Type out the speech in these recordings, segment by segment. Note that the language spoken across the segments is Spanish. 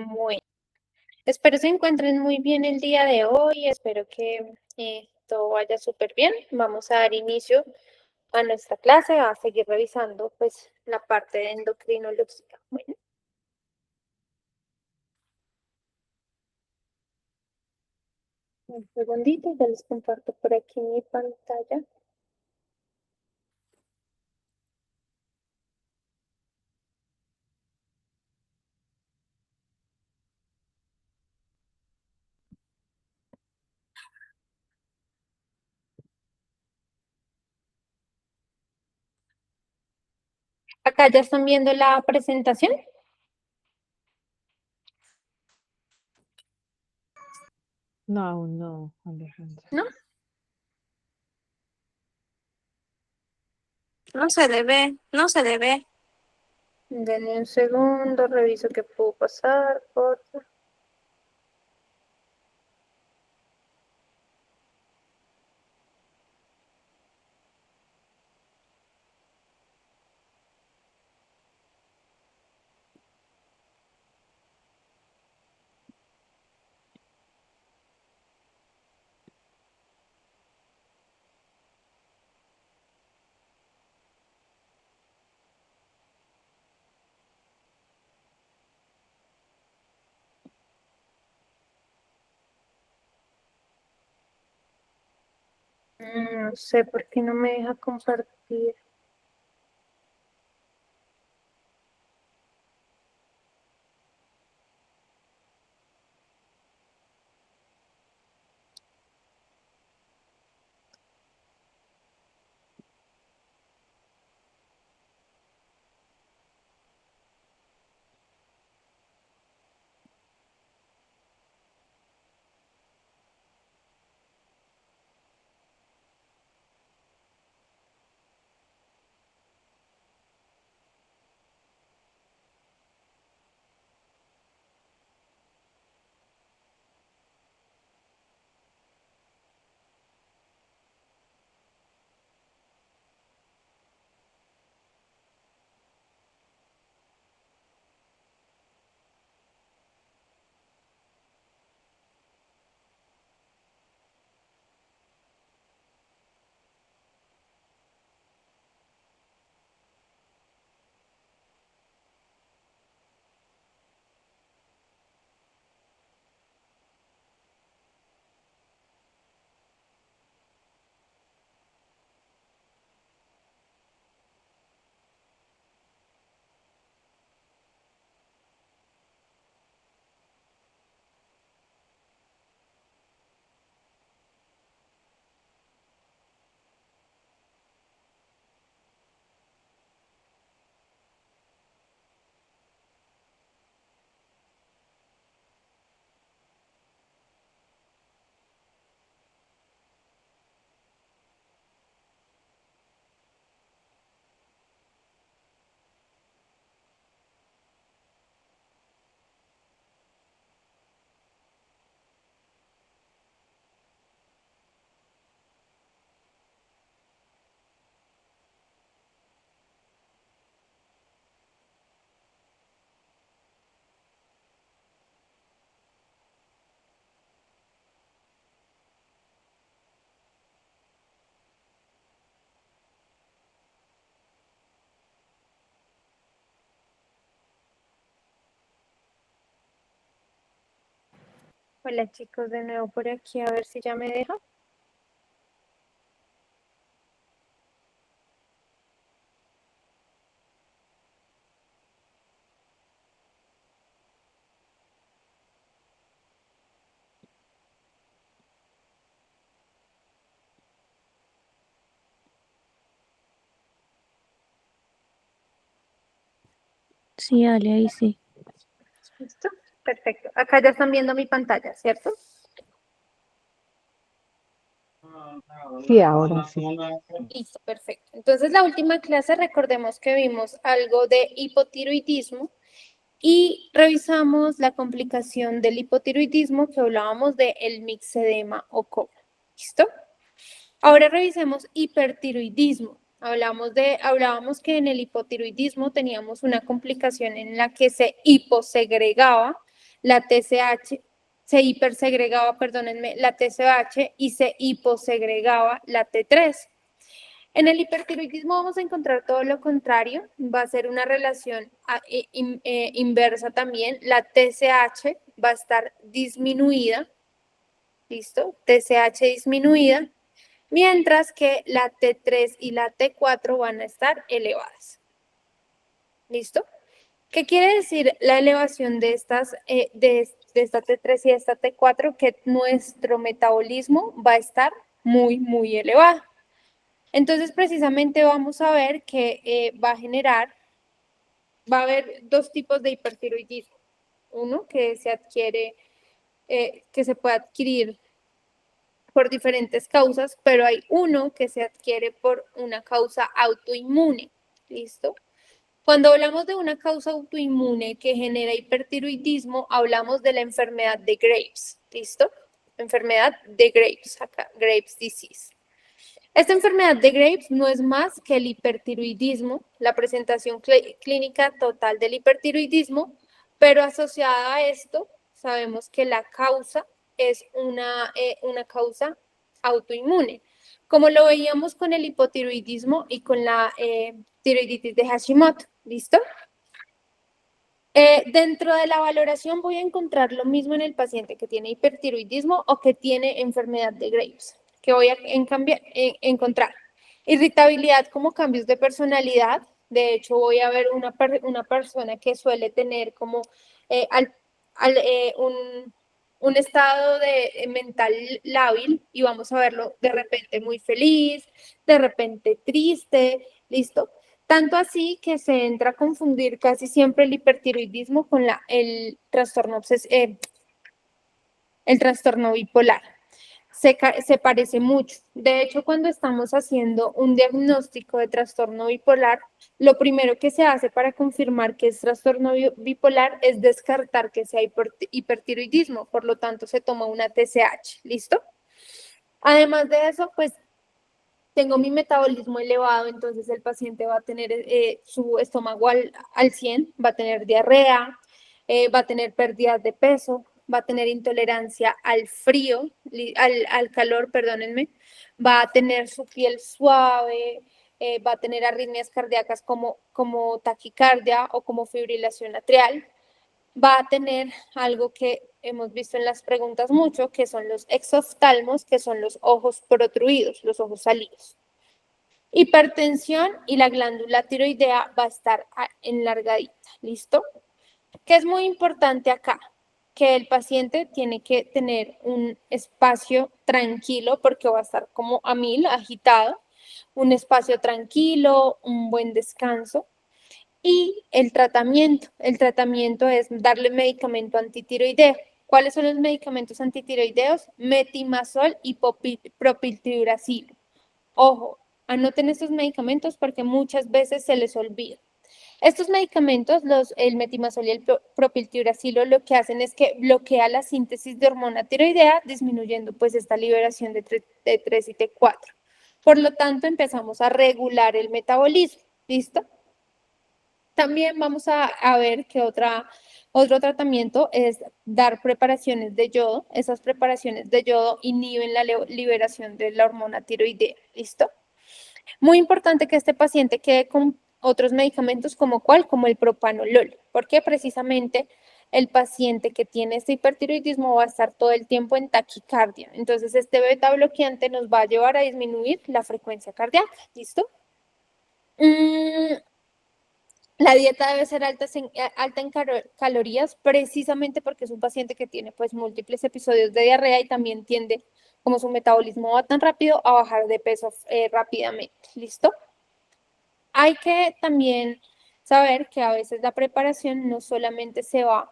Bueno, espero se encuentren muy bien el día de hoy. Espero que todo vaya súper bien. Vamos a dar inicio a nuestra clase, a seguir revisando pues la parte de endocrinología. Bueno, un segundito, ya les comparto por aquí mi pantalla. Acá ya están viendo la presentación, No, aún no, Alejandra. ¿no? No se le ve, no se le ve. Denme un segundo, reviso qué puedo pasar, por favor. No sé por qué no me deja compartir. Hola chicos, de nuevo por aquí, a ver si ya me deja. Sí, dale, ahí sí. ¿Listo? Perfecto. Acá ya están viendo mi pantalla, ¿cierto? Sí, ahora sí. Listo, perfecto. Entonces, la última clase, recordemos que vimos algo de hipotiroidismo y revisamos la complicación del hipotiroidismo que hablábamos de el mixedema o coma. ¿Listo? Ahora revisemos hipertiroidismo. Hablábamos que en el hipotiroidismo teníamos una complicación en la que se hiposegregaba la TSH, se hipersegregaba, perdónenme, la TSH y se hiposegregaba la T3. En el hipertiroidismo vamos a encontrar todo lo contrario, va a ser una relación inversa también, la TSH va a estar disminuida, ¿listo? TSH disminuida, mientras que la T3 y la T4 van a estar elevadas, ¿listo? ¿Qué quiere decir la elevación de estas, de esta T3 y de esta T4? Que nuestro metabolismo va a estar muy, muy elevado. Entonces, precisamente vamos a ver que va a haber dos tipos de hipertiroidismo. Uno que se adquiere, que se puede adquirir por diferentes causas, pero hay uno que se adquiere por una causa autoinmune. ¿Listo? Cuando hablamos de una causa autoinmune que genera hipertiroidismo, hablamos de la enfermedad de Graves. ¿Listo? Enfermedad de Graves, acá, Graves disease. Esta enfermedad de Graves no es más que el hipertiroidismo, la presentación clínica total del hipertiroidismo, pero asociada a esto, sabemos que la causa es una causa autoinmune, como lo veíamos con el hipotiroidismo y con la tiroiditis de Hashimoto. ¿Listo? Dentro de la valoración voy a encontrar lo mismo en el paciente que tiene hipertiroidismo o que tiene enfermedad de Graves, que voy a encontrar irritabilidad como cambios de personalidad. De hecho, voy a ver una persona que suele tener como un estado de mental lábil y vamos a verlo de repente muy feliz, de repente triste, ¿listo? Tanto así que se entra a confundir casi siempre el hipertiroidismo con el trastorno bipolar. Se parece mucho. De hecho, cuando estamos haciendo un diagnóstico de trastorno bipolar, lo primero que se hace para confirmar que es trastorno bipolar es descartar que sea hipertiroidismo. Por lo tanto, se toma una TSH. ¿Listo? Además de eso, pues tengo mi metabolismo elevado, entonces el paciente va a tener su estómago al 100, va a tener diarrea, va a tener pérdidas de peso, va a tener intolerancia al frío, al calor, perdónenme, va a tener su piel suave, va a tener arritmias cardíacas como taquicardia o como fibrilación atrial, va a tener algo que hemos visto en las preguntas mucho, que son los exoftalmos, que son los ojos protruidos, los ojos salidos. Hipertensión y la glándula tiroidea va a estar enlargadita, ¿listo? ¿Qué es muy importante acá? Que el paciente tiene que tener un espacio tranquilo porque va a estar como a 1000, agitado, un espacio tranquilo, un buen descanso. Y el tratamiento es darle medicamento antitiroideo. ¿Cuáles son los medicamentos antitiroideos? Metimazol y propiltiuracilo. Ojo, anoten estos medicamentos porque muchas veces se les olvida. Estos medicamentos, el metimazol y el propiltiuracilo, lo que hacen es que bloquea la síntesis de hormona tiroidea, disminuyendo pues esta liberación de T3 y T4. Por lo tanto, empezamos a regular el metabolismo. ¿Listo? También vamos a ver que otro tratamiento es dar preparaciones de yodo. Esas preparaciones de yodo inhiben la liberación de la hormona tiroidea. ¿Listo? Muy importante que este paciente quede con otros medicamentos como el propanolol, porque precisamente el paciente que tiene este hipertiroidismo va a estar todo el tiempo en taquicardia. Entonces, este beta bloqueante nos va a llevar a disminuir la frecuencia cardíaca. ¿Listo? La dieta debe ser alta en calorías, precisamente porque es un paciente que tiene pues múltiples episodios de diarrea y también tiende, como su metabolismo va tan rápido, a bajar de peso rápidamente. ¿Listo? Hay que también saber que a veces la preparación no solamente se va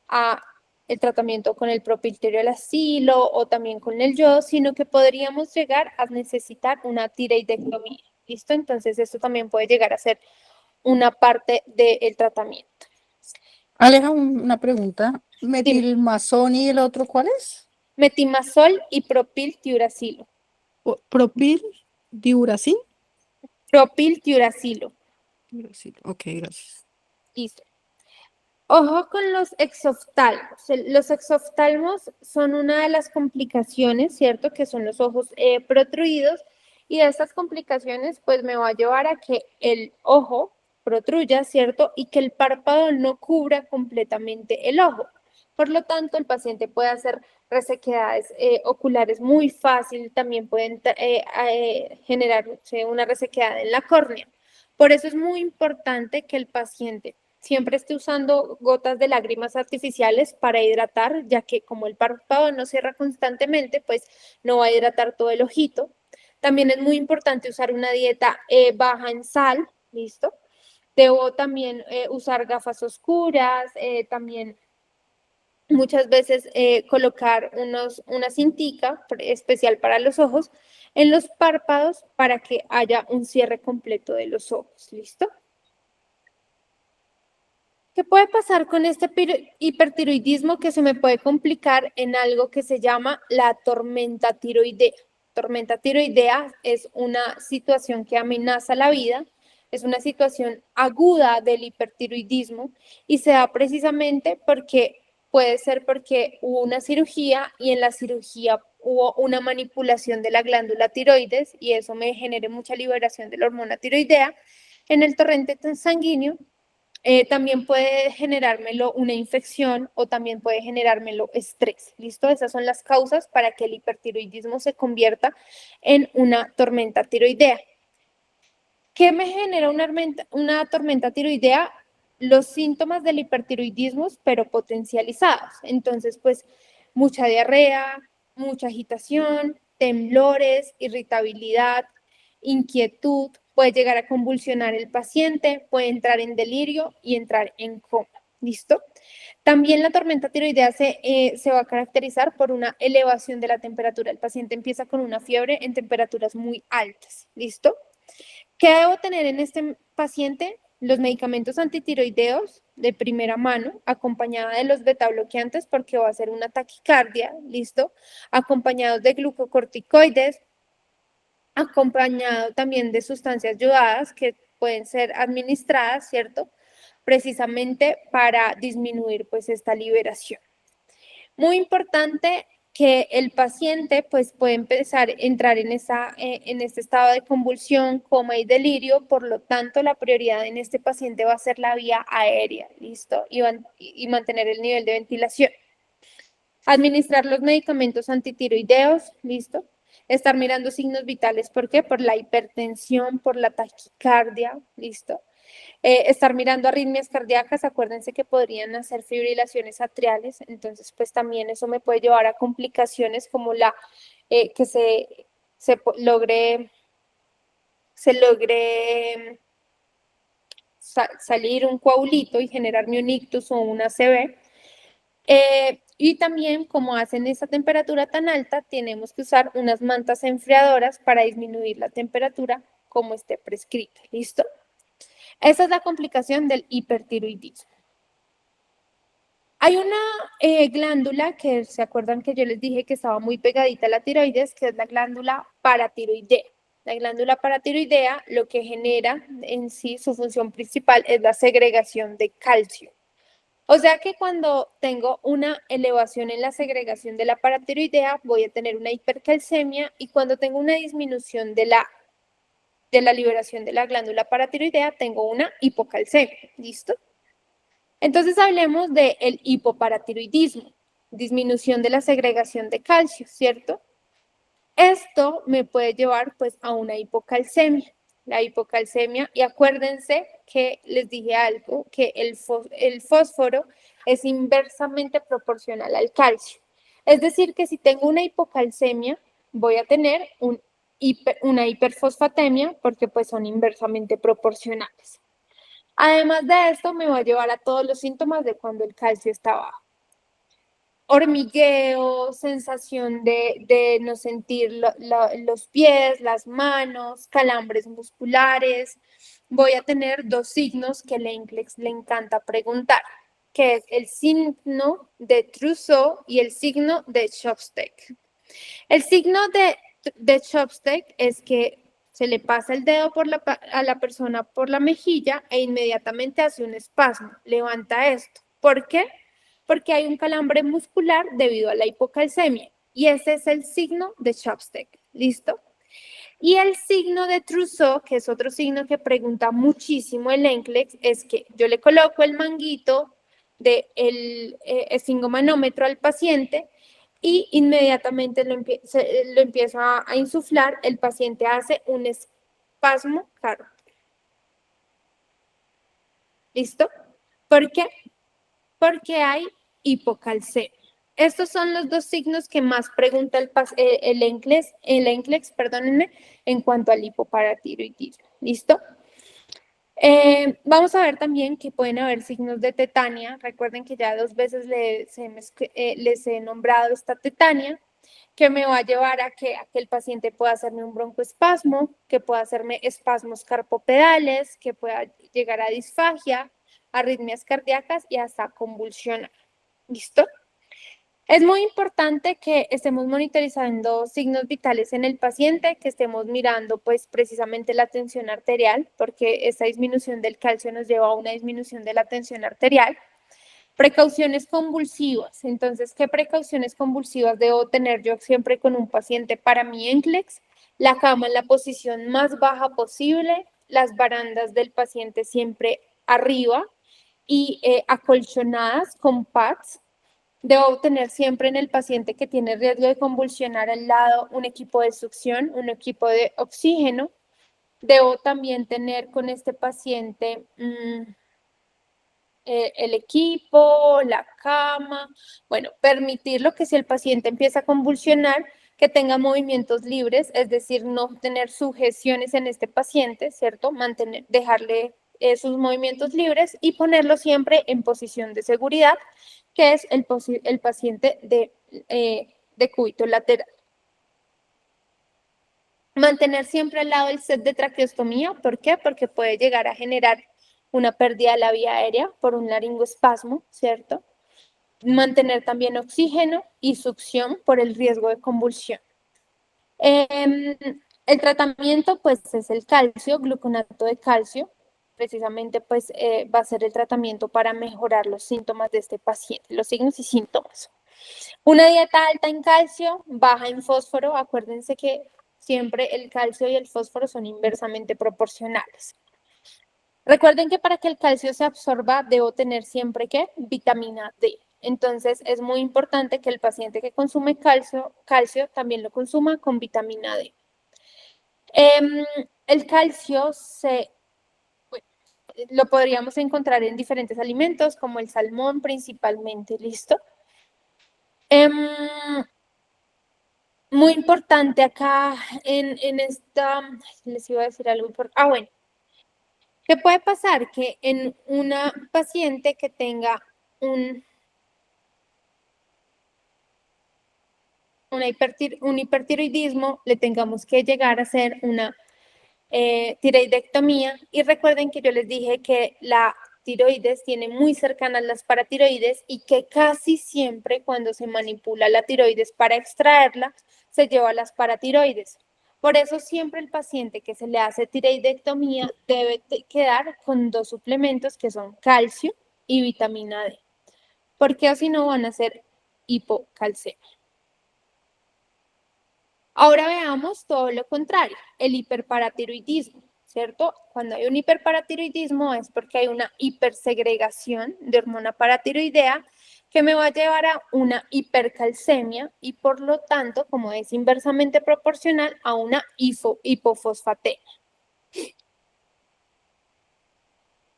a el tratamiento con el propiltiuracilo o también con el yodo, sino que podríamos llegar a necesitar una tiroidectomía. ¿Listo? Entonces esto también puede llegar a ser una parte del tratamiento. Aleja, una pregunta. Dime. ¿Metilmazón y el otro cuál es? Metimazol y propiltiuracilo. Propil, diuracil. Propiltiuracilo. Ok, gracias. Listo. Ojo con los exoftalmos. Los exoftalmos son una de las complicaciones, ¿cierto? Que son los ojos protruidos, y estas complicaciones pues me va a llevar a que el ojo protruya, ¿cierto? Y que el párpado no cubra completamente el ojo. Por lo tanto, el paciente puede hacer resequedades oculares muy fácil, también pueden generarse una resequedad en la córnea. Por eso es muy importante que el paciente siempre esté usando gotas de lágrimas artificiales para hidratar, ya que como el párpado no cierra constantemente, pues no va a hidratar todo el ojito. También es muy importante usar una dieta baja en sal, ¿listo? Debo también usar gafas oscuras, también muchas veces colocar una cintica especial para los ojos en los párpados para que haya un cierre completo de los ojos, ¿listo? ¿Qué puede pasar con este hipertiroidismo que se me puede complicar en algo que se llama la tormenta tiroidea? Tormenta tiroidea es una situación que amenaza la vida, es una situación aguda del hipertiroidismo y se da precisamente porque puede ser porque hubo una cirugía y en la cirugía hubo una manipulación de la glándula tiroides y eso me genere mucha liberación de la hormona tiroidea en el torrente sanguíneo. También puede generármelo una infección o también puede generármelo estrés. ¿Listo? Esas son las causas para que el hipertiroidismo se convierta en una tormenta tiroidea. ¿Qué me genera una tormenta tiroidea? Los síntomas del hipertiroidismo, pero potencializados. Entonces, pues, mucha diarrea, mucha agitación, temblores, irritabilidad, inquietud, puede llegar a convulsionar el paciente, puede entrar en delirio y entrar en coma. ¿Listo? También la tormenta tiroidea se va a caracterizar por una elevación de la temperatura. El paciente empieza con una fiebre en temperaturas muy altas. ¿Listo? ¿Qué debo tener en este paciente? Los medicamentos antitiroideos de primera mano, acompañada de los betabloqueantes porque va a ser una taquicardia, ¿listo? Acompañados de glucocorticoides, acompañado también de sustancias yodadas que pueden ser administradas, ¿cierto? Precisamente para disminuir pues esta liberación. Muy importante que el paciente pues puede empezar a entrar en este estado de convulsión, coma y delirio, por lo tanto la prioridad en este paciente va a ser la vía aérea, ¿listo? Y mantener el nivel de ventilación. Administrar los medicamentos antitiroideos, ¿listo? Estar mirando signos vitales, ¿por qué? Por la hipertensión, por la taquicardia, ¿listo? Estar mirando arritmias cardíacas, acuérdense que podrían hacer fibrilaciones atriales, entonces pues también eso me puede llevar a complicaciones como que se logre salir un coagulito y generarme un ictus o una ACV. Y también, como hacen esa temperatura tan alta, tenemos que usar unas mantas enfriadoras para disminuir la temperatura como esté prescrita. ¿Listo? Esa es la complicación del hipertiroidismo. Hay una glándula que se acuerdan que yo les dije que estaba muy pegadita a la tiroides, que es la glándula paratiroidea. La glándula paratiroidea lo que genera en sí, su función principal es la segregación de calcio. O sea que cuando tengo una elevación en la segregación de la paratiroidea, voy a tener una hipercalcemia, y cuando tengo una disminución de la liberación de la glándula paratiroidea, tengo una hipocalcemia. ¿Listo? Entonces hablemos del hipoparatiroidismo, disminución de la segregación de calcio, ¿cierto? Esto me puede llevar pues a una hipocalcemia. La hipocalcemia, y acuérdense que les dije algo, que el fósforo es inversamente proporcional al calcio. Es decir, que si tengo una hipocalcemia, voy a tener una hiperfosfatemia porque pues son inversamente proporcionales. Además de esto, me va a llevar a todos los síntomas de cuando el calcio está bajo. Hormigueo, sensación de no sentir los pies, las manos, calambres musculares. Voy a tener dos signos que el NCLEX le encanta preguntar, que es el signo de Trousseau y el signo de Chopstick. El signo de Chopstick es que se le pasa el dedo a la persona por la mejilla e inmediatamente hace un espasmo, levanta esto. ¿Por qué? Porque hay un calambre muscular debido a la hipocalcemia. Y ese es el signo de Chopstick. ¿Listo? Y el signo de Trousseau, que es otro signo que pregunta muchísimo el NCLEX, es que yo le coloco el manguito del esfingomanómetro al paciente y inmediatamente lo empiezo a insuflar, el paciente hace un espasmo cardíaco. ¿Listo? ¿Por qué? Porque hay hipocalcemia. Estos son los dos signos que más pregunta el NCLEX, perdónenme, en cuanto al hipoparatiroidismo. ¿Listo? Vamos a ver también que pueden haber signos de tetania. Recuerden que ya 2 veces les he nombrado esta tetania, que me va a llevar a que el paciente pueda hacerme un broncoespasmo, que pueda hacerme espasmos carpopedales, que pueda llegar a disfagia, arritmias cardíacas y hasta convulsionar. ¿Listo? Es muy importante que estemos monitorizando signos vitales en el paciente, que estemos mirando pues precisamente la tensión arterial, porque esta disminución del calcio nos lleva a una disminución de la tensión arterial. Precauciones convulsivas. Entonces, ¿qué precauciones convulsivas debo tener yo siempre con un paciente para mi NCLEX? La cama en la posición más baja posible, las barandas del paciente siempre arriba y acolchonadas con pads. Debo tener siempre en el paciente que tiene riesgo de convulsionar al lado un equipo de succión, un equipo de oxígeno. Debo también tener con este paciente el equipo, la cama, bueno, permitirlo que si el paciente empieza a convulsionar, que tenga movimientos libres, es decir, no tener sujeciones en este paciente, ¿cierto? Dejarle sus movimientos libres y ponerlo siempre en posición de seguridad, que es el paciente de cúbito lateral. Mantener siempre al lado el set de traqueostomía, ¿por qué? Porque puede llegar a generar una pérdida de la vía aérea por un laringoespasmo, ¿cierto? Mantener también oxígeno y succión por el riesgo de convulsión. El tratamiento, pues, es el calcio, gluconato de calcio. Precisamente, pues, va a ser el tratamiento para mejorar los síntomas de este paciente, los signos y síntomas. Una dieta alta en calcio, baja en fósforo. Acuérdense que siempre el calcio y el fósforo son inversamente proporcionales. Recuerden que para que el calcio se absorba, debo tener siempre, ¿qué? Vitamina D. Entonces, es muy importante que el paciente que consume calcio también lo consuma con vitamina D. El calcio lo podríamos encontrar en diferentes alimentos, como el salmón principalmente, ¿listo? Muy importante acá en esta, les iba a decir algo importante. Bueno. ¿Qué puede pasar? Que en una paciente que tenga un hipertiroidismo, le tengamos que llegar a hacer una tiroidectomía. Y recuerden que yo les dije que la tiroides tiene muy cercanas las paratiroides y que casi siempre cuando se manipula la tiroides para extraerla, se lleva a las paratiroides. Por eso siempre el paciente que se le hace tiroidectomía debe quedar con 2 suplementos que son calcio y vitamina D, porque si no van a ser hipocalcemia. Ahora veamos todo lo contrario, el hiperparatiroidismo, ¿cierto? Cuando hay un hiperparatiroidismo es porque hay una hipersegregación de hormona paratiroidea que me va a llevar a una hipercalcemia y por lo tanto, como es inversamente proporcional, a una hipofosfatemia.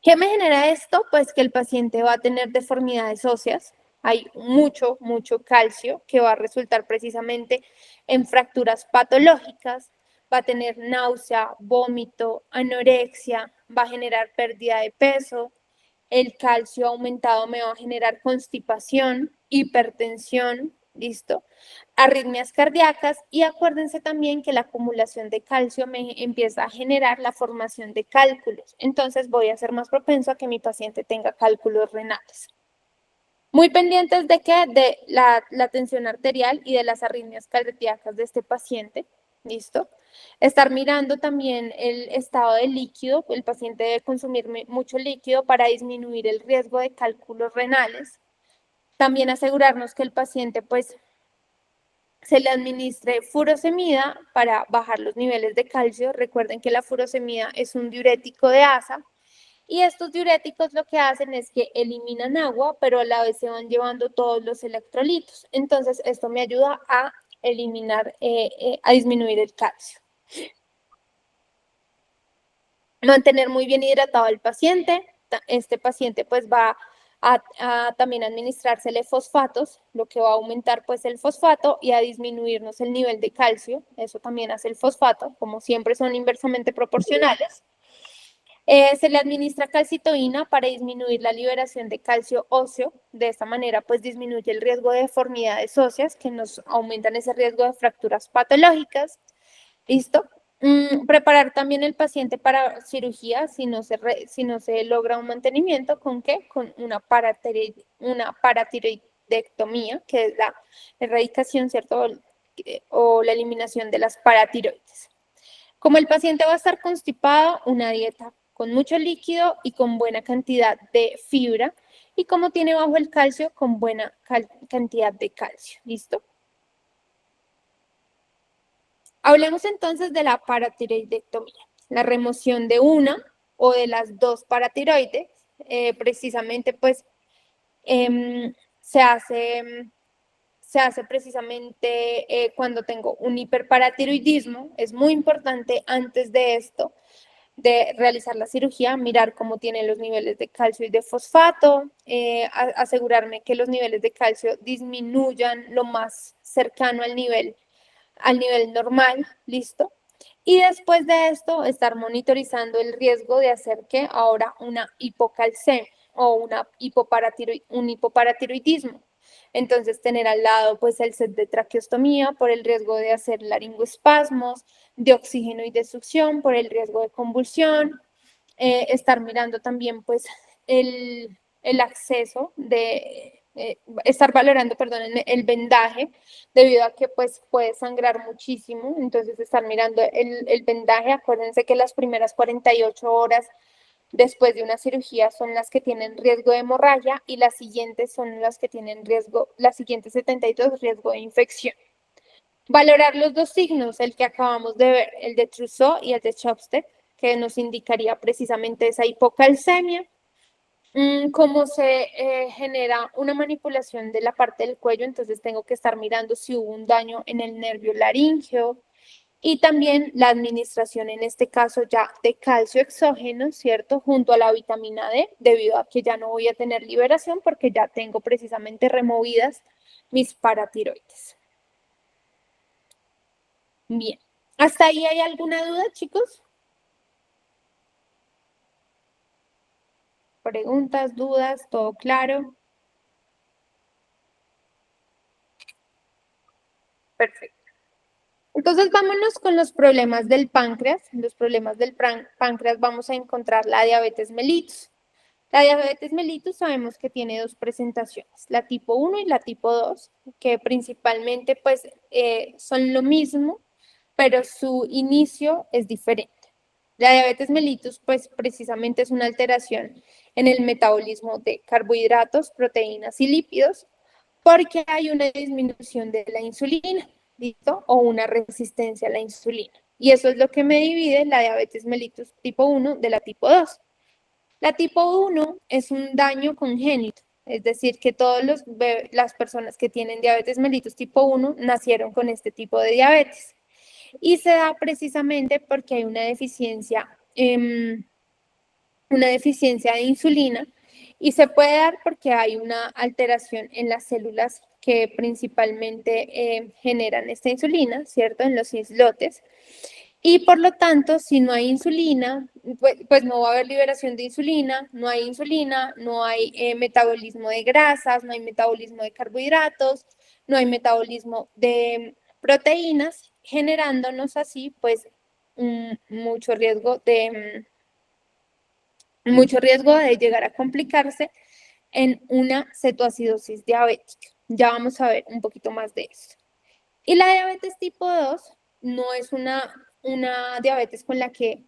¿Qué me genera esto? Pues que el paciente va a tener deformidades óseas. Hay mucho calcio que va a resultar precisamente en fracturas patológicas, va a tener náusea, vómito, anorexia, va a generar pérdida de peso, el calcio aumentado me va a generar constipación, hipertensión, ¿listo? Arritmias cardíacas y acuérdense también que la acumulación de calcio me empieza a generar la formación de cálculos. Entonces voy a ser más propenso a que mi paciente tenga cálculos renales. Muy pendientes de que de la tensión arterial y de las arritmias cardíacas de este paciente, ¿listo? Estar mirando también el estado del líquido, el paciente debe consumir mucho líquido para disminuir el riesgo de cálculos renales. También asegurarnos que el paciente pues se le administre furosemida para bajar los niveles de calcio. Recuerden que la furosemida es un diurético de asa y estos diuréticos lo que hacen es que eliminan agua, pero a la vez se van llevando todos los electrolitos. Entonces, esto me ayuda a eliminar, a disminuir el calcio. Mantener muy bien hidratado al paciente. Este paciente pues va a también administrársele fosfatos, lo que va a aumentar pues el fosfato y a disminuirnos el nivel de calcio. Eso también hace el fosfato, como siempre son inversamente proporcionales. Se le administra calcitoína para disminuir la liberación de calcio óseo. De esta manera, pues disminuye el riesgo de deformidades óseas que nos aumentan ese riesgo de fracturas patológicas. ¿Listo? Preparar también el paciente para cirugía si no se logra un mantenimiento. ¿Con qué? Con una paratiroidectomía, que es la erradicación, ¿cierto? O la eliminación de las paratiroides. Como el paciente va a estar constipado, una dieta con mucho líquido y con buena cantidad de fibra. Y como tiene bajo el calcio, con buena cantidad de calcio. ¿Listo? Hablemos entonces de la paratiroidectomía. La remoción de una o de las dos paratiroides, precisamente pues se hace precisamente cuando tengo un hiperparatiroidismo. Es muy importante antes de esto, de realizar la cirugía, mirar cómo tienen los niveles de calcio y de fosfato, asegurarme que los niveles de calcio disminuyan lo más cercano al nivel normal, ¿listo? Y después de esto, estar monitorizando el riesgo de hacer que ahora una hipocalcemia o un hipoparatiroidismo. Entonces, tener al lado pues el set de traqueostomía por el riesgo de hacer laringoespasmos, de oxígeno y de succión por el riesgo de convulsión, estar mirando también pues el acceso de, estar valorando, perdón, el vendaje, debido a que pues puede sangrar muchísimo. Entonces estar mirando el vendaje. Acuérdense que las primeras 48 horas después de una cirugía son las que tienen riesgo de hemorragia y las siguientes son las que tienen riesgo, las siguientes 72, riesgo de infección. Valorar los dos signos, el que acabamos de ver, el de Trousseau y el de Chopstead, que nos indicaría precisamente esa hipocalcemia. Cómo se genera una manipulación de la parte del cuello, entonces tengo que estar mirando si hubo un daño en el nervio laríngeo. Y también la administración, en este caso ya de calcio exógeno, ¿cierto? Junto a la vitamina D, debido a que ya no voy a tener liberación porque ya tengo precisamente removidas mis paratiroides. Bien. ¿Hasta ahí hay alguna duda, chicos? ¿Preguntas, dudas? ¿Todo claro? Perfecto. Entonces, vámonos con los problemas del páncreas. En los problemas del páncreas vamos a encontrar la diabetes mellitus. La diabetes mellitus sabemos que tiene dos presentaciones, la tipo 1 y la tipo 2, que principalmente pues son lo mismo, pero su inicio es diferente. La diabetes mellitus pues precisamente es una alteración en el metabolismo de carbohidratos, proteínas y lípidos, porque hay una disminución de la insulina, ¿listo? O una resistencia a la insulina. Y eso es lo que me divide la diabetes mellitus tipo 1 de la tipo 2. La tipo 1 es un daño congénito, es decir, que todas las personas que tienen diabetes mellitus tipo 1 nacieron con este tipo de diabetes. Y se da precisamente porque hay una deficiencia de insulina, y se puede dar porque hay una alteración en las células que principalmente generan esta insulina, ¿cierto? En los islotes. Y por lo tanto, si no hay insulina, pues no va a haber liberación de insulina, no hay insulina, no hay metabolismo de grasas, no hay metabolismo de carbohidratos, no hay metabolismo de proteínas, generándonos así pues mucho riesgo de llegar a complicarse en una cetoacidosis diabética. Ya vamos a ver un poquito más de esto. Y la diabetes tipo 2 no es una diabetes con la que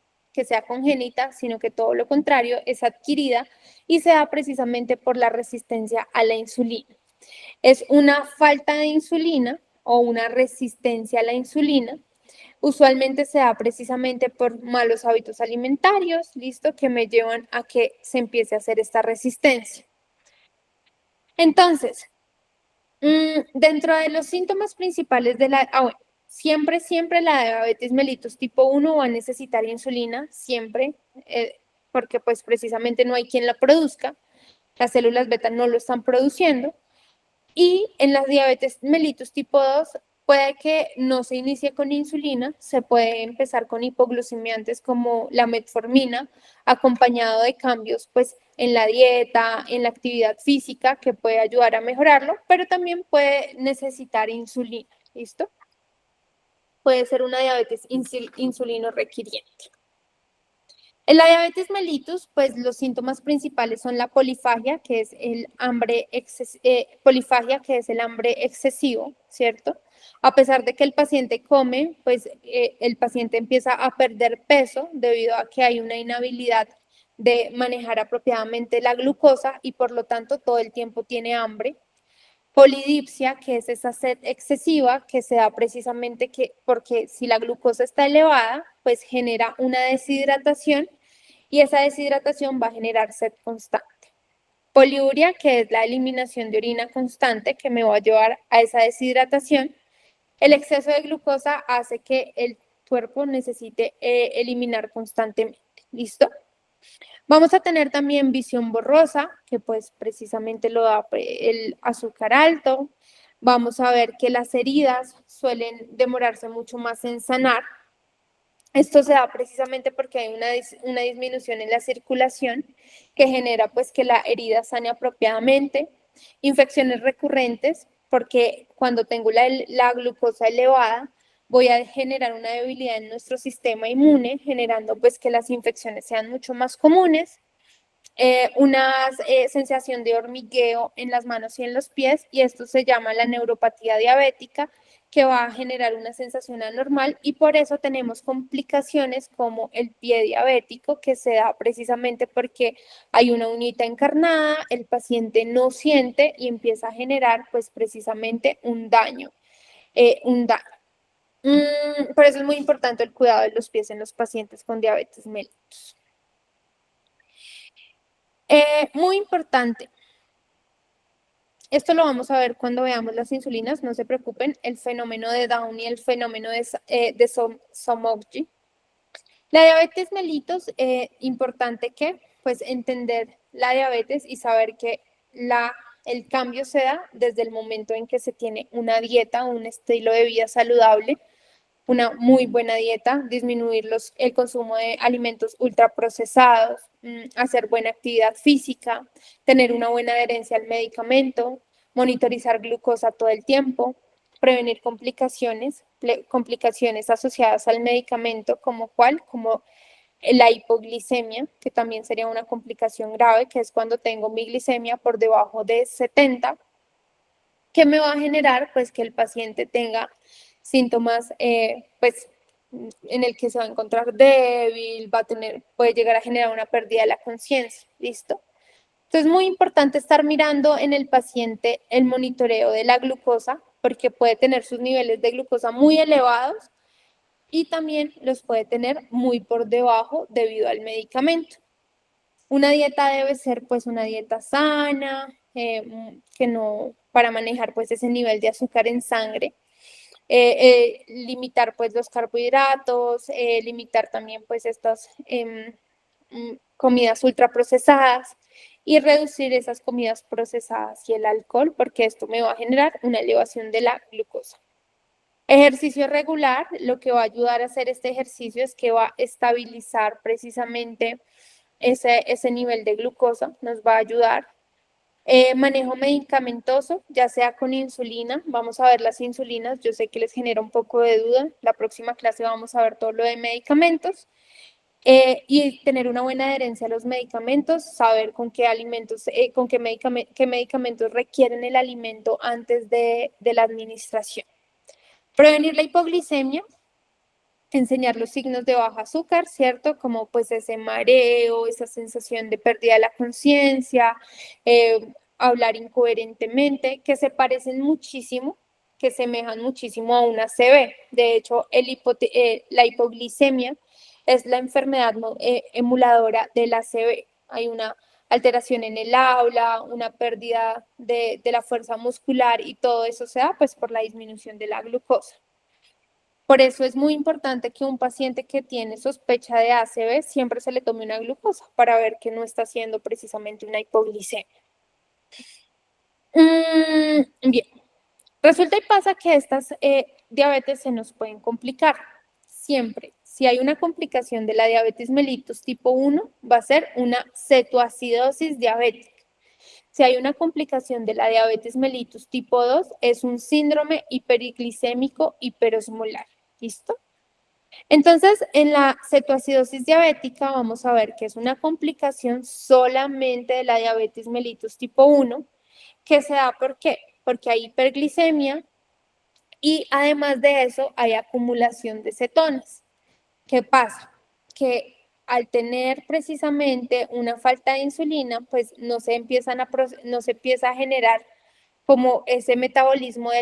sea congénita, sino que todo lo contrario, es adquirida y se da precisamente por la resistencia a la insulina. Es una falta de insulina o una resistencia a la insulina. Usualmente se da precisamente por malos hábitos alimentarios, ¿listo? Que me llevan a que se empiece a hacer esta resistencia. Entonces, dentro de los síntomas principales de la... bueno, siempre la diabetes mellitus tipo 1 va a necesitar insulina, siempre, porque pues precisamente no hay quien la produzca. Las células beta no lo están produciendo. Y en la diabetes mellitus tipo 2 puede que no se inicie con insulina, se puede empezar con hipoglucemiantes como la metformina, acompañado de cambios pues en la dieta, en la actividad física, que puede ayudar a mejorarlo, pero también puede necesitar insulina, ¿listo? Puede ser una diabetes insulino requiriente. En la diabetes mellitus, pues los síntomas principales son la polifagia, que es el hambre excesivo, ¿cierto? A pesar de que el paciente come, pues el paciente empieza a perder peso debido a que hay una inhabilidad de manejar apropiadamente la glucosa y por lo tanto todo el tiempo tiene hambre. Polidipsia, que es esa sed excesiva que se da precisamente porque si la glucosa está elevada, pues genera una deshidratación y esa deshidratación va a generar sed constante. Poliuria, que es la eliminación de orina constante que me va a llevar a esa deshidratación. El exceso de glucosa hace que el cuerpo necesite eliminar constantemente. ¿Listo? Vamos a tener también visión borrosa, que pues precisamente lo da el azúcar alto. Vamos a ver que las heridas suelen demorarse mucho más en sanar. Esto se da precisamente porque hay una disminución en la circulación que genera pues que la herida sane apropiadamente. Infecciones recurrentes, porque cuando tengo la glucosa elevada, voy a generar una debilidad en nuestro sistema inmune, generando pues que las infecciones sean mucho más comunes. Una sensación de hormigueo en las manos y en los pies, y esto se llama la neuropatía diabética, que va a generar una sensación anormal y por eso tenemos complicaciones como el pie diabético, que se da precisamente porque hay una uñita encarnada, el paciente no siente y empieza a generar pues precisamente un daño. Por eso es muy importante el cuidado de los pies en los pacientes con diabetes mellitus. Muy importante. Esto lo vamos a ver cuando veamos las insulinas, no se preocupen, el fenómeno de Down y el fenómeno de Somogyi. La diabetes mellitus, importante que pues entender la diabetes y saber que el cambio se da desde el momento en que se tiene una dieta, un estilo de vida saludable, una muy buena dieta, disminuir el consumo de alimentos ultraprocesados, hacer buena actividad física, tener una buena adherencia al medicamento, monitorizar glucosa todo el tiempo, prevenir complicaciones asociadas al medicamento, como la hipoglicemia, que también sería una complicación grave, que es cuando tengo mi glicemia por debajo de 70, que me va a generar pues que el paciente tenga síntomas pues en el que se va a encontrar débil, puede llegar a generar una pérdida de la conciencia, ¿listo? Entonces es muy importante estar mirando en el paciente el monitoreo de la glucosa, porque puede tener sus niveles de glucosa muy elevados y también los puede tener muy por debajo debido al medicamento. Una dieta debe ser pues una dieta sana, que no, para manejar pues ese nivel de azúcar en sangre. Limitar pues los carbohidratos, limitar también pues estas comidas ultraprocesadas y reducir esas comidas procesadas y el alcohol, porque esto me va a generar una elevación de la glucosa. Ejercicio regular, lo que va a ayudar a hacer este ejercicio es que va a estabilizar precisamente ese nivel de glucosa, nos va a ayudar. Manejo medicamentoso, ya sea con insulina, vamos a ver las insulinas, yo sé que les genera un poco de duda, la próxima clase vamos a ver todo lo de medicamentos, y tener una buena adherencia a los medicamentos, saber con qué alimentos, qué medicamentos requieren el alimento antes de la administración. Prevenir la hipoglicemia, enseñar los signos de bajo azúcar, ¿cierto? Como pues ese mareo, esa sensación de pérdida de la conciencia, hablar incoherentemente, que se parecen muchísimo, que semejan muchísimo a una ACV. De hecho, la hipoglicemia es la enfermedad emuladora de la ACV. Hay una alteración en el habla, una pérdida de la fuerza muscular y todo eso se da pues por la disminución de la glucosa. Por eso es muy importante que un paciente que tiene sospecha de ACV siempre se le tome una glucosa para ver que no está haciendo precisamente una hipoglicemia. Bien, resulta y pasa que estas diabetes se nos pueden complicar. Siempre, si hay una complicación de la diabetes mellitus tipo 1, va a ser una cetoacidosis diabética. Si hay una complicación de la diabetes mellitus tipo 2, es un síndrome hiperglicémico hiperosmolar. ¿Listo? Entonces, en la cetoacidosis diabética vamos a ver que es una complicación solamente de la diabetes mellitus tipo 1, que se da ¿por qué? Porque hay hiperglicemia y además de eso hay acumulación de cetonas. ¿Qué pasa? Que al tener precisamente una falta de insulina, pues no se empieza a generar como ese metabolismo de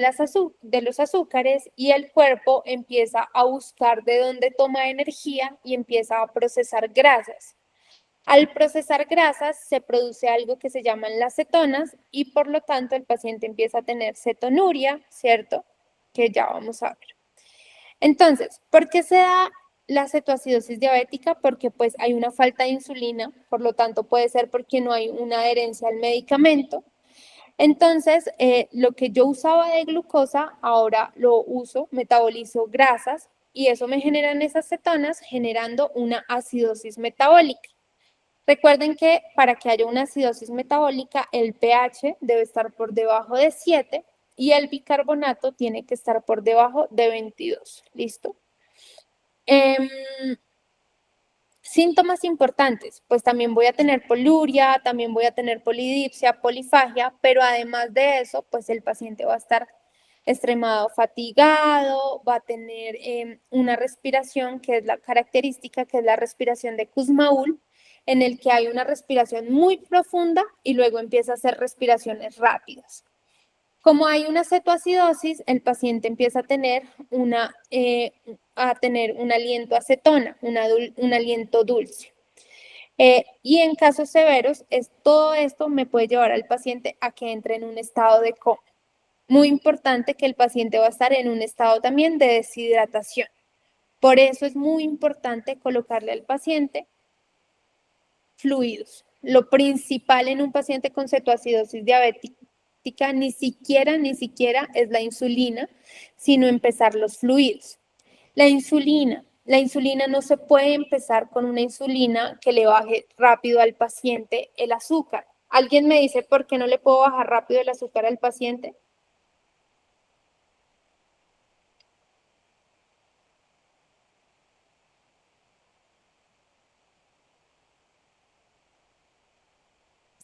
los azúcares y el cuerpo empieza a buscar de dónde toma energía y empieza a procesar grasas. Al procesar grasas se produce algo que se llaman las cetonas y por lo tanto el paciente empieza a tener cetonuria, ¿cierto? Que ya vamos a ver. Entonces, ¿por qué se da la cetoacidosis diabética? Porque pues hay una falta de insulina, por lo tanto puede ser porque no hay una adherencia al medicamento. Entonces, lo que yo usaba de glucosa, ahora lo uso, metabolizo grasas y eso me generan esas cetonas generando una acidosis metabólica. Recuerden que para que haya una acidosis metabólica, el pH debe estar por debajo de 7 y el bicarbonato tiene que estar por debajo de 22. ¿Listo? Síntomas importantes, pues también voy a tener poluria, también voy a tener polidipsia, polifagia, pero además de eso, pues el paciente va a estar extremado fatigado, va a tener una respiración que es la característica, que es la respiración de Kussmaul, en el que hay una respiración muy profunda y luego empieza a hacer respiraciones rápidas. Como hay una cetoacidosis, el paciente empieza a tener un aliento a acetona, un aliento dulce. Y en casos severos, todo esto me puede llevar al paciente a que entre en un estado de coma. Muy importante que el paciente va a estar en un estado también de deshidratación. Por eso es muy importante colocarle al paciente fluidos. Lo principal en un paciente con cetoacidosis diabética ni siquiera es la insulina, sino empezar los fluidos. La insulina no se puede empezar con una insulina que le baje rápido al paciente el azúcar. ¿Alguien me dice por qué no le puedo bajar rápido el azúcar al paciente?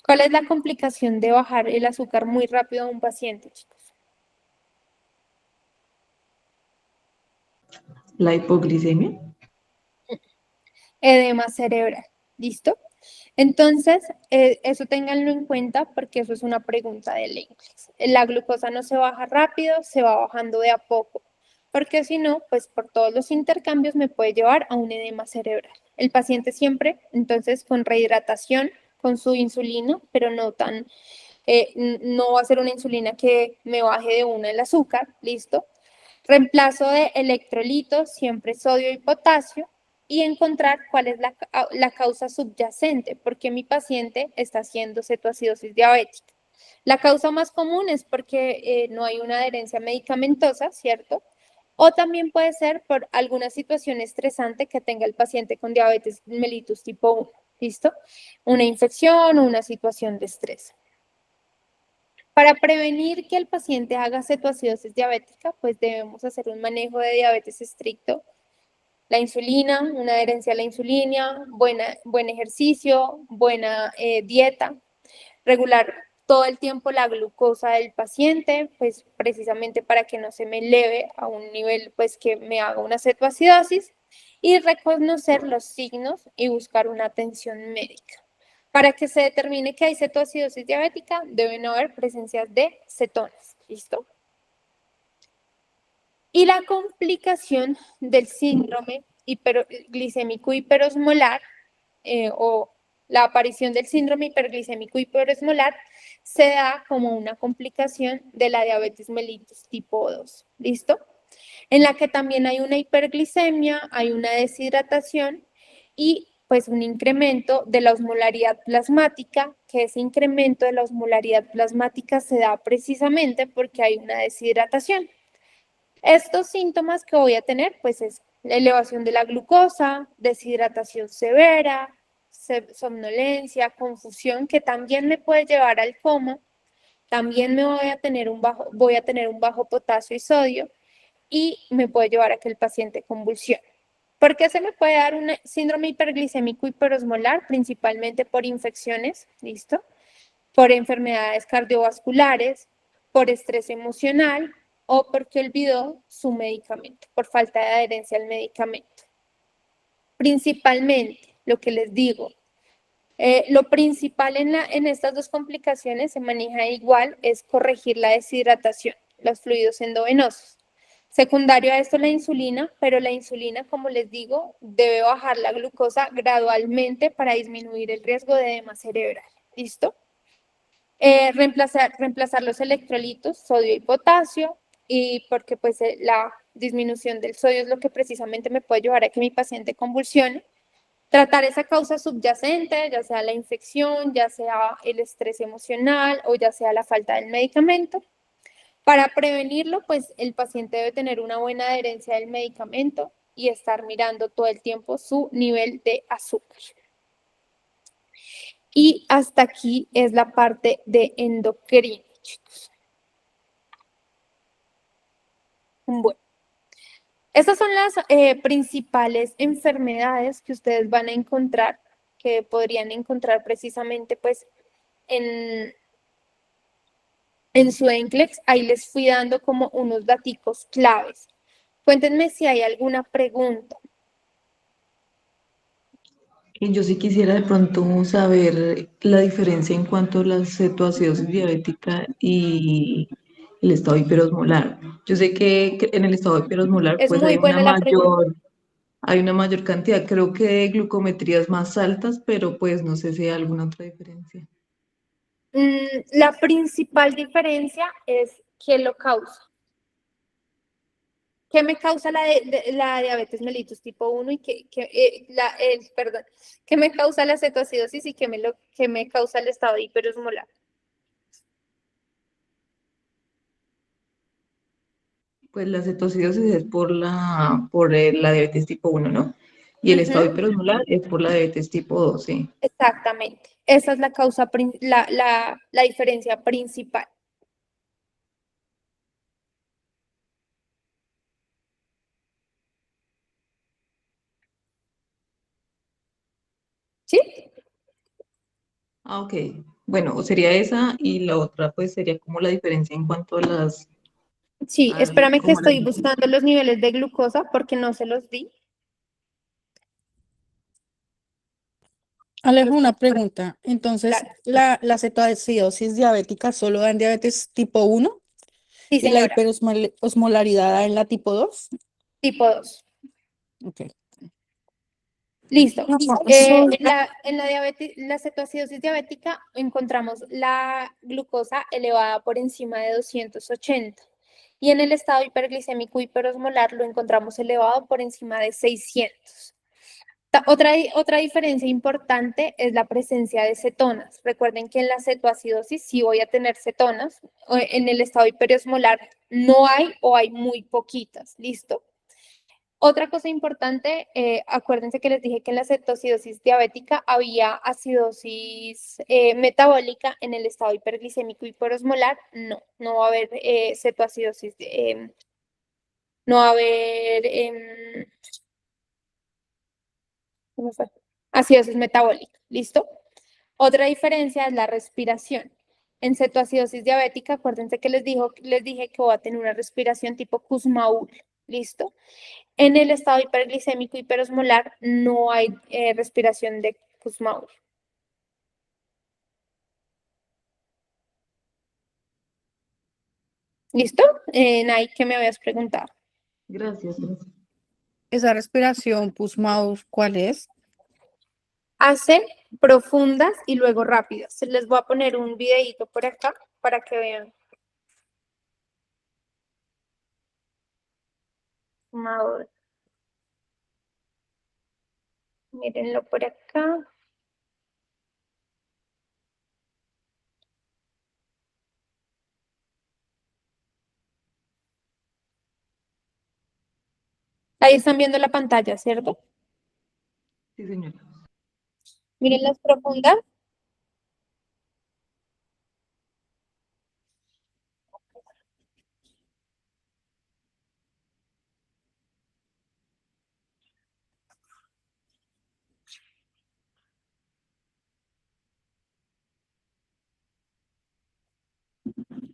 ¿Cuál es la complicación de bajar el azúcar muy rápido a un paciente, chicos? La hipoglicemia. Edema cerebral. ¿Listo? Entonces, eso ténganlo en cuenta porque eso es una pregunta del inglés. La glucosa no se baja rápido, se va bajando de a poco, porque si no, pues por todos los intercambios me puede llevar a un edema cerebral. El paciente siempre, entonces, con rehidratación, con su insulina, pero no va a ser una insulina que me baje de una el azúcar, ¿listo? Reemplazo de electrolitos, siempre sodio y potasio, y encontrar cuál es la causa subyacente, porque mi paciente está haciendo cetoacidosis diabética. La causa más común es porque no hay una adherencia medicamentosa, ¿cierto? O también puede ser por alguna situación estresante que tenga el paciente con diabetes mellitus tipo 1, ¿listo? Una infección o una situación de estrés. Para prevenir que el paciente haga cetoacidosis diabética, pues debemos hacer un manejo de diabetes estricto. La insulina, una adherencia a la insulina, buen ejercicio, buena dieta, regular todo el tiempo la glucosa del paciente, pues precisamente para que no se me eleve a un nivel pues que me haga una cetoacidosis, y reconocer los signos y buscar una atención médica. Para que se determine que hay cetoacidosis diabética, deben haber presencias de cetonas. ¿Listo? Y la complicación del síndrome glicémico hiperosmolar o la aparición del síndrome hiperglicémico hiperosmolar se da como una complicación de la diabetes mellitus tipo 2. ¿Listo? En la que también hay una hiperglicemia, hay una deshidratación y pues un incremento de la osmolaridad plasmática, que ese incremento de la osmolaridad plasmática se da precisamente porque hay una deshidratación. Estos síntomas que voy a tener, pues es la elevación de la glucosa, deshidratación severa, somnolencia, confusión, que también me puede llevar al coma. También voy a tener un bajo potasio y sodio y me puede llevar a que el paciente convulsione. ¿Por qué se me puede dar un síndrome hiperglicémico hiperosmolar? Principalmente por infecciones, ¿listo? Por enfermedades cardiovasculares, por estrés emocional o porque olvidó su medicamento, por falta de adherencia al medicamento. Principalmente, lo que les digo, lo principal en estas dos complicaciones se maneja igual, es corregir la deshidratación, los fluidos endovenosos. Secundario a esto la insulina, pero la insulina, como les digo, debe bajar la glucosa gradualmente para disminuir el riesgo de edema cerebral. ¿Listo? Reemplazar los electrolitos, sodio y potasio, y porque pues la disminución del sodio es lo que precisamente me puede llevar a que mi paciente convulsione. Tratar esa causa subyacente, ya sea la infección, ya sea el estrés emocional o ya sea la falta del medicamento. Para prevenirlo, pues el paciente debe tener una buena adherencia del medicamento y estar mirando todo el tiempo su nivel de azúcar. Y hasta aquí es la parte de endocrino, chicos. Bueno, estas son las principales enfermedades que ustedes van a encontrar, que podrían encontrar precisamente pues en su NCLEX. Ahí les fui dando como unos daticos claves. Cuéntenme si hay alguna pregunta. Y yo sí quisiera de pronto saber la diferencia en cuanto a la cetoacidosis diabética y el estado hiperosmolar. Yo sé que en el estado hiperosmolar Es pues muy buena la pregunta. hay una mayor cantidad, creo que de glucometrías más altas, pero pues no sé si hay alguna otra diferencia. La principal diferencia es qué lo causa. ¿Qué me causa la diabetes mellitus tipo 1 y qué me causa la cetoacidosis y qué me causa el estado hiperosmolar? Pues la cetoacidosis es por la diabetes tipo 1, ¿no? Y el estado hiperosmolar es por la diabetes tipo 2, sí. Exactamente. Esa es la causa, la diferencia principal. ¿Sí? Ah, ok. Bueno, sería esa y la otra pues sería como la diferencia en cuanto a las... Sí, espérame que como las... estoy buscando los niveles de glucosa porque no se los di. Alejo, una pregunta. Entonces, Claro. ¿la cetoacidosis diabética solo da en diabetes tipo 1 Sí, y la señora. hiperosmolaridad da en la tipo 2? Tipo 2. Ok. Listo. Eso, En la diabetes, la cetoacidosis diabética encontramos la glucosa elevada por encima de 280 y en el estado hiperglicémico hiperosmolar lo encontramos elevado por encima de 600. Otra diferencia importante es la presencia de cetonas. Recuerden que en la cetoacidosis sí voy a tener cetonas, en el estado hiperosmolar no hay o hay muy poquitas. ¿Listo? Otra cosa importante, acuérdense que les dije que en la cetoacidosis diabética había acidosis metabólica. En el estado hiperglicémico hiperosmolar, no va a haber cetoacidosis, no va a haber ¿cómo fue? Acidosis metabólica, ¿listo? Otra diferencia es la respiración. En cetoacidosis diabética, acuérdense que les dije que voy a tener una respiración tipo Kussmaul, ¿listo? En el estado hiperglicémico hiperosmolar no hay respiración de Kussmaul. ¿Listo? Nay, ¿qué me habías preguntado? Gracias, gracias. Esa respiración, Pussmaus, ¿cuál es? Hacen profundas y luego rápidas. Les voy a poner un videíto por acá para que vean. Ahora, mírenlo por acá. Ahí están viendo la pantalla, ¿cierto? Sí, señora. Miren las profundas.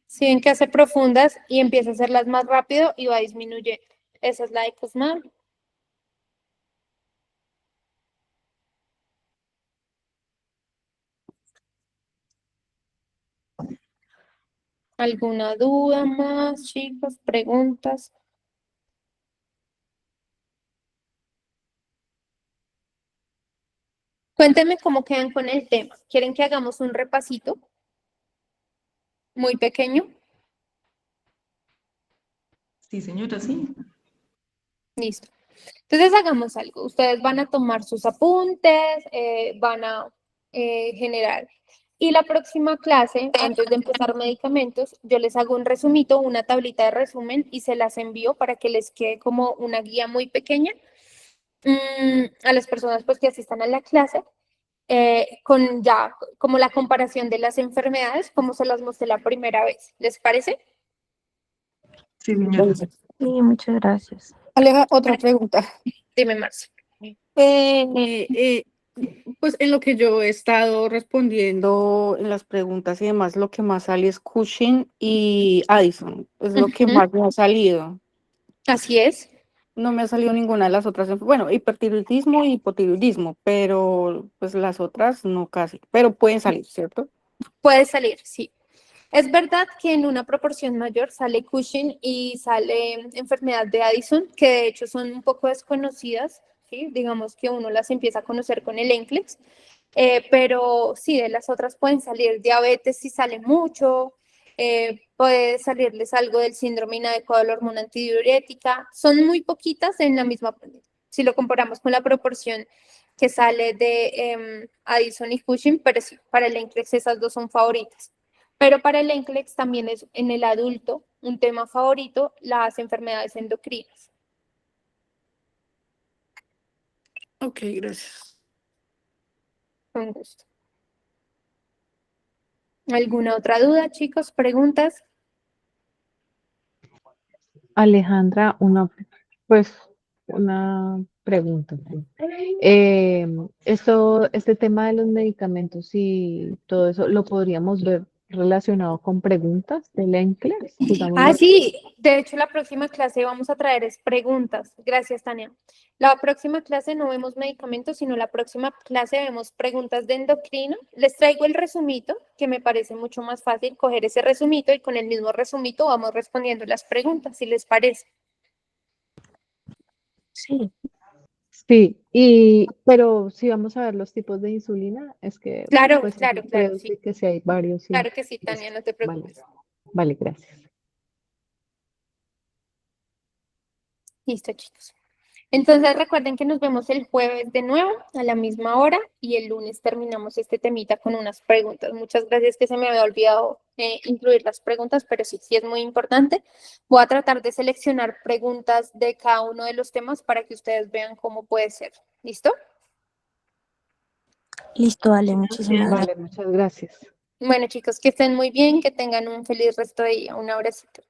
Si ven que hace profundas y empieza a hacerlas más rápido y va disminuyendo. Esa es la de Kussmaul. ¿Alguna duda más, chicos? ¿Preguntas? Cuéntenme cómo quedan con el tema. ¿Quieren que hagamos un repasito muy pequeño? Sí, señora, sí. Listo. Entonces hagamos algo. Ustedes van a tomar sus apuntes, van a generar. Y la próxima clase, antes de empezar medicamentos, yo les hago un resumito, una tablita de resumen y se las envío para que les quede como una guía muy pequeña a las personas pues que asistan a la clase. Con ya como la comparación de las enfermedades, como se las mostré la primera vez. ¿Les parece? Sí, señora. Sí, muchas gracias. Aleja, otra pregunta. Dime, Marcia. Pues en lo que yo he estado respondiendo en las preguntas y demás, lo que más sale es Cushing y Addison, es lo que Ujú. más me ha salido. Así es. No me ha salido ninguna de las otras, bueno, hipertiroidismo y hipotiroidismo, pero pues las otras no casi, pero pueden salir, ¿cierto? Puede salir, sí. Es verdad que en una proporción mayor sale Cushing y sale enfermedad de Addison, que de hecho son un poco desconocidas, ¿sí? Digamos que uno las empieza a conocer con el NCLEX, pero sí, de las otras pueden salir diabetes si sale mucho, puede salirles algo del síndrome inadecuado de la hormona antidiurética, son muy poquitas en la misma, si lo comparamos con la proporción que sale de Addison y Cushing, pero sí, para el NCLEX esas dos son favoritas. Pero para el NCLEX también es en el adulto un tema favorito, las enfermedades endocrinas. Ok, gracias. Con gusto. ¿Alguna otra duda, chicos? ¿Preguntas? Alejandra, pues, una pregunta. Sí. Este tema de los medicamentos y todo eso, ¿lo podríamos ver relacionado con preguntas del NCLEX? Digamos, Ah, sí, de hecho la próxima clase vamos a traer es preguntas. Gracias, Tania. La próxima clase no vemos medicamentos, sino la próxima clase vemos preguntas de endocrino. Les traigo el resumito, que me parece mucho más fácil coger ese resumito y con el mismo resumito vamos respondiendo las preguntas, si les parece. Sí, sí, pero si vamos a ver los tipos de insulina, es que Claro, pues claro, claro, creo sí. que sí hay varios, sí. Claro que sí, Tania, Listo. no te Vale, preocupes. vale, gracias. Listo, chicos. Entonces recuerden que nos vemos el jueves de nuevo a la misma hora y el lunes terminamos este temita con unas preguntas. Muchas gracias que se me había olvidado incluir las preguntas, pero sí, sí es muy importante. Voy a tratar de seleccionar preguntas de cada uno de los temas para que ustedes vean cómo puede ser. ¿Listo? listo, Ale, muchísimas gracias. Vale, muchas gracias. Bueno, chicos, que estén muy bien, que tengan un feliz resto de día. Un abracito.